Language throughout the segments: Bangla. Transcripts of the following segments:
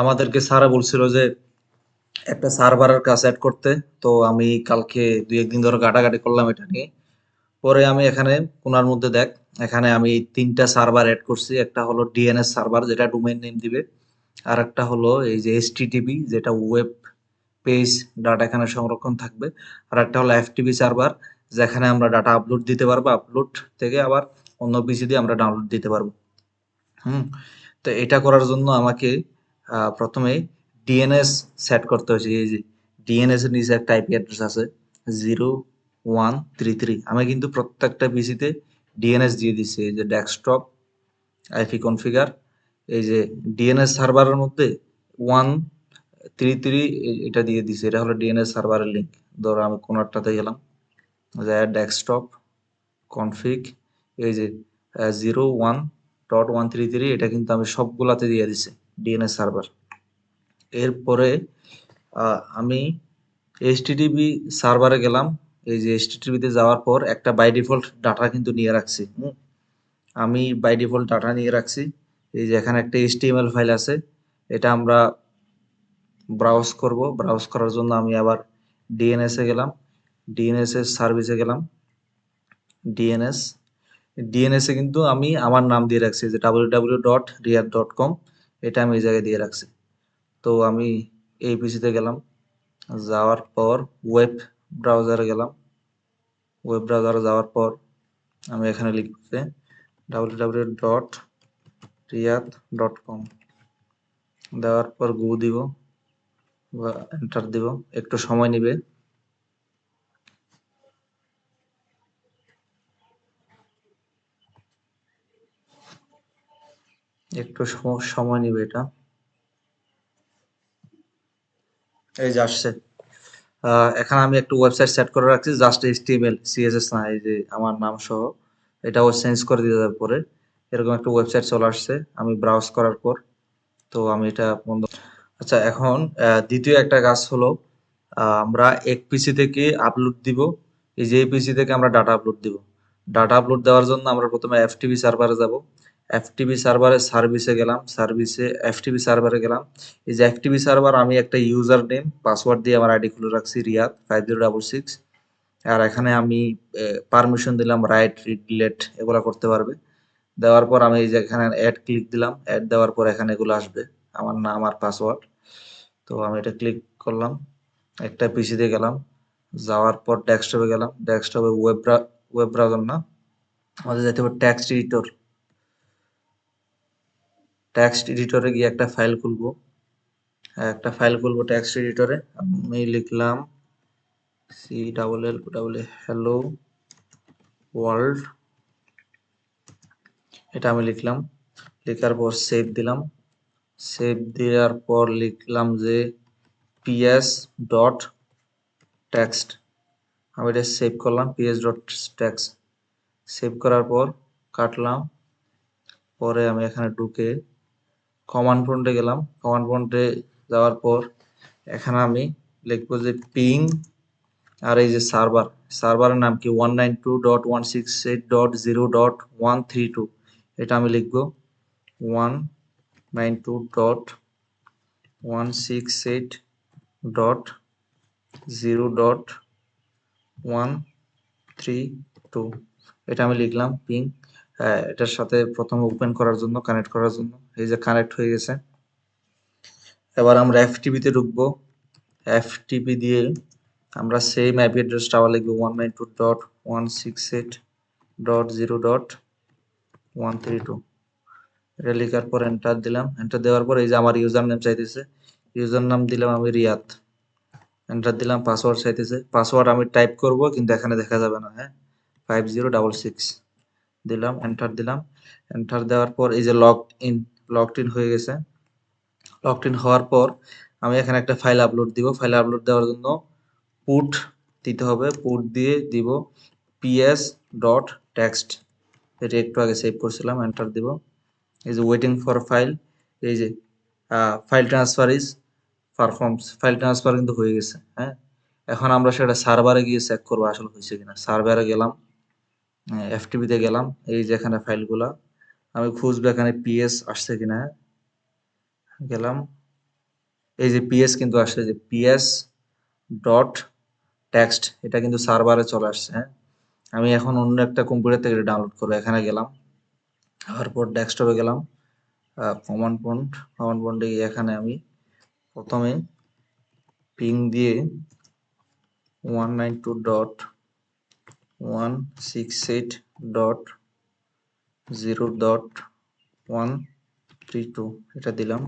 আমাদেরকে স্যারা বলছিল যে একটা সার্ভারের কাজ অ্যাড করতে। তো আমি কালকে ২-১ দিন ধরে ঘাটাঘাটি করলাম এটা নিয়ে। পরে আমি এখানে কোণার মধ্যে দেখ, এখানে আমি ৩ টা সার্ভার এড করছি। একটা হলো ডিএনএস সার্ভার যেটা ডোমেইন নেম দিবে। আরেকটা হলো এই যে এইচটিটিপি যেটা ওয়েব পেজ ডাটা এখানে সংরক্ষণ থাকবে। আরেকটা হলো এফটিপি সার্ভার যেখানে আমরা ডাটা আপলোড দিতে পারবো। আপলোড থেকে আবার অন্য পিসি দিয়ে আমরা ডাউনলোড দিতে পারবো। হুম? তো এটা করার জন্য আমাকে ১ম এ ডিএনএস সেট করতে হয়েছে। এই যে ডিএনএস এর নিচে একটা আইপি অ্যাড্রেস আছে 0133। আমি কিন্তু প্রত্যেকটা পিসিতে ডিএনএস দিয়ে দিচ্ছি। এই যে ডেস্কটপ, আইপি কনফিগার, এই যে ডিএনএস সার্ভারের মধ্যে 133 এটা দিয়ে দিছি। এটা হলো ডিএনএস সার্ভারের লিঙ্ক। ধরো আমি কোনারটাতে গেলাম, যাইয়া ডেস্কটপ কনফিগ, এই যে 01.133 এটা কিন্তু আমি সবগুলাতে দিয়ে দিছি ডিএনএস সার্ভার। এরপরে আমি এইচটিটিপি সার্ভারে গেলাম। এই যে এইচটিটিপিতে যাওয়ার পর একটা বাই ডিফল্ট ডাটা কিন্তু নিয়ে রাখছি। আমি বাই ডিফল্ট ডাটা নিয়ে রাখছি। এই যে এখানে একটা এইচটিএমএল ফাইল আছে। এটা আমরা ব্রাউজ করব। ব্রাউজ করার জন্য আমি আবার ডিএনএস এ গেলাম। ডিএনএস এর সার্ভিসে গেলাম। ডিএনএস ডিএনএস এ কিন্তু আমি আমার নাম দিয়ে রাখছি যে www.riyadh.com। এটা আমি এই জায়গায় দিয়ে রাখছি। তো আমি এই পিসিতে গেলাম। যাওয়ার পর ওয়েব ব্রাউজারে গেলাম। ওয়েব ব্রাউজারে যাওয়ার পর আমি এখানে লিখব যে www.riyadh.com দেওয়ার পর গো দিব বা এন্টার দিব। একটু সময় নিবে। একটু সময় নিবে এটা। এই যে আসছে। এখানে আমি একটা ওয়েবসাইট সেট করে রাখছি জাস্ট এইচটিএমএল সিএসএস না, এই যে আমার নাম সহ এটাও চেঞ্জ করে দিয়ে যাওয়ার পরে এরকম একটা ওয়েবসাইট চলে আসছে। আমি ব্রাউজ করার পর তো আমি এটা বন্ধ। আচ্ছা, এখন দ্বিতীয় একটা কাজ হলো আমরা এক পিসি থেকে আপলোড দিব। এই যে এই পিসি থেকে আমরা ডাটা আপলোড দিব। ডাটা আপলোড দেওয়ার জন্য আমরা প্রথমে এফটিপি সার্ভারে যাব। এফটিপি সার্ভারে সার্ভিসে গেলাম। সার্ভিসে এফটিপি সার্ভারে গেলাম। এই যে এফটিপি সার্ভার আমি একটা ইউজার নেম পাসওয়ার্ড দিয়ে আমার আইডি খুলে রাখছি রিয়াদ 5066। আর এখানে আমি পারমিশন দিলাম রাইট রিড ডিলেট এগুলা করতে পারবে। দেওয়ার পর আমি এই যে এখানে অ্যাড ক্লিক দিলাম। অ্যাড দেওয়ার পর এখানে এগুলো আসবে আমার নাম আর পাসওয়ার্ড। তো আমি এটা ক্লিক করলাম। একটা পিসিতে গেলাম। যাওয়ার পর ডেস্কটপে গেলাম। ডেস্কটপে ওয়েব ব্রাউজার না, আমাদের যেতে হবে টেক্সট এডিটর। টেক্সট এডিটরে গিয়ে একটা ফাইল খুলবো। একটা ফাইল খুলবো টেক্সট এডিটরে। আমি লিখলাম CLL হ্যালো ওয়ার্ল্ড। এটা আমি লিখলাম। লেখার পর সেভ দিলাম। সেভ দেওয়ার পর লিখলাম যে ps ডট টেক্সট। আমি এটা সেভ করলাম ps ডট টেক্সট। সেভ করার পর কাটলাম। পরে আমি এখানে ঢুকে কমান্ড প্রম্পটে গেলাম। কমান্ড প্রম্পটে যাওয়ার পর এখানে আমি লিখবো যে পিং আর এই যে সার্ভারের নাম কি 192.168.0.132। এটা আমি লিখবো 192.168.0.132। এটা আমি লিখলাম পিং। এটার সাথে প্রথমে ওপেন করার জন্য কানেক্ট করার জন্য এই যে কানেক্ট হয়ে গেছে। এবার আমরা এফটিপিতে ঢুকবো। এফটিপি দিয়ে আমরা সেম আইপি অ্যাড্রেসটা আবার লিখবো 192.168.0.132। এটা লেখার পর এন্টার দিলাম। এন্টার দেওয়ার পর এই যে আমার ইউজার নেম চাইতেছে। ইউজার নাম দিলাম আমি রিয়াদ। এন্টার দিলাম। পাসওয়ার্ড চাইতেছে। পাসওয়ার্ড আমি টাইপ করব কিন্তু এখানে দেখা যাবে না। হ্যাঁ, 5066 দিলাম। এন্টার দিলাম। এন্টার দেওয়ার পর এই যে লগড ইন হয়ে গেছে। লগড ইন হওয়ার পর আমি এখানে একটা ফাইল আপলোড দিব। ফাইল আপলোড দেওয়ার জন্য পুট দিতে হবে। পুট দিয়ে দিব ps ডট টেক্সট। এটা একটু আগে সেভ করছিলাম। এন্টার দিব। এই যে ওয়েটিং ফর ফাইল, এই যে file transfer is performs. File transfer কিন্তু হয়ে গেছে। হ্যাঁ, এখন আমরা সেটা সার্ভারে গিয়ে চেক করবো আসলে হয়েছে কিনা। সার্ভারে গেলাম, এফটিপিতে গেলাম। এই যে এখানে ফাইলগুলা আমি খুঁজবো এখানে পিএস আসছে কিনা। গেলাম, এই যে পিএস কিন্তু আসছে, যে পিএস ডট টেক্সট, এটা কিন্তু সার্ভারে চলে আসছে। হ্যাঁ, আমি এখন অন্য একটা কম্পিউটার থেকে ডাউনলোড করবো। এখানে গেলাম, তারপর ডেস্কটপে গেলাম, কমান্ড পয়েন্টে গিয়ে এখানে আমি প্রথমে পিং দিয়ে 192.168.0.132 এটা দিলাম।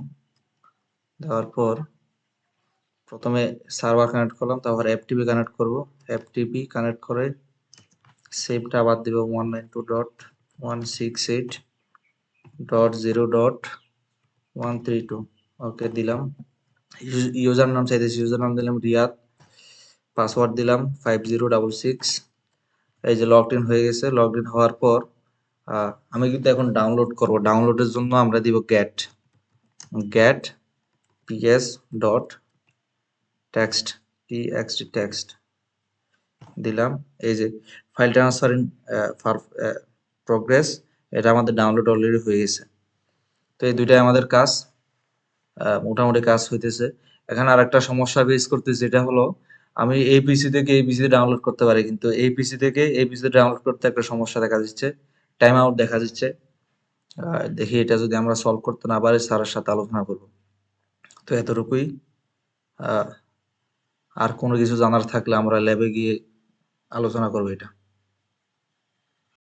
দেওয়ার পর প্রথমে সার্ভার কানেক্ট করলাম, তারপর এফটিপি কানেক্ট করব। এফটিপি কানেক্ট করে সেভটা আবার দিব 192.168.0.132। ওকে দিলাম। ইউজার নাম চাইতেছি, ইউজার নাম দিলাম রিয়াদ, পাসওয়ার্ড দিলাম 5066। এই যে লগড ইন হয়ে গেছে। লগড ইন হওয়ার পর আমি কিন্তু এখন ডাউনলোড করব। ডাউনলোডের জন্য আমরা দিব get ps dot text, text দিলাম। এই যে ফাইল ট্রান্সফার ইন প্রোগ্রেস, এটা আমাদের ডাউনলোড অলরেডি হয়ে গেছে। তো এই দুইটাই আমাদের কাজ, মোটামুটি কাজ হইতেছে। এখানে আরেকটা সমস্যা ফেস করতেছি, যেটা হলো আমি এই পিসি থেকে এই পিসিতে ডাউনলোড করতে পারি, কিন্তু এই পিসি থেকে এই পিসিতে ডাউনলোড করতে একটা সমস্যা দেখা দিচ্ছে, টাইম আউট দেখা দিচ্ছে। দেখি এটা যদি আমরা সলভ করতে না পারি স্যারের সাথে আলোচনা করব। তো এতটুকুই। আর কোনো কিছু জানার থাকলে আমরা ল্যাবে গিয়ে আলোচনা করবো এটা।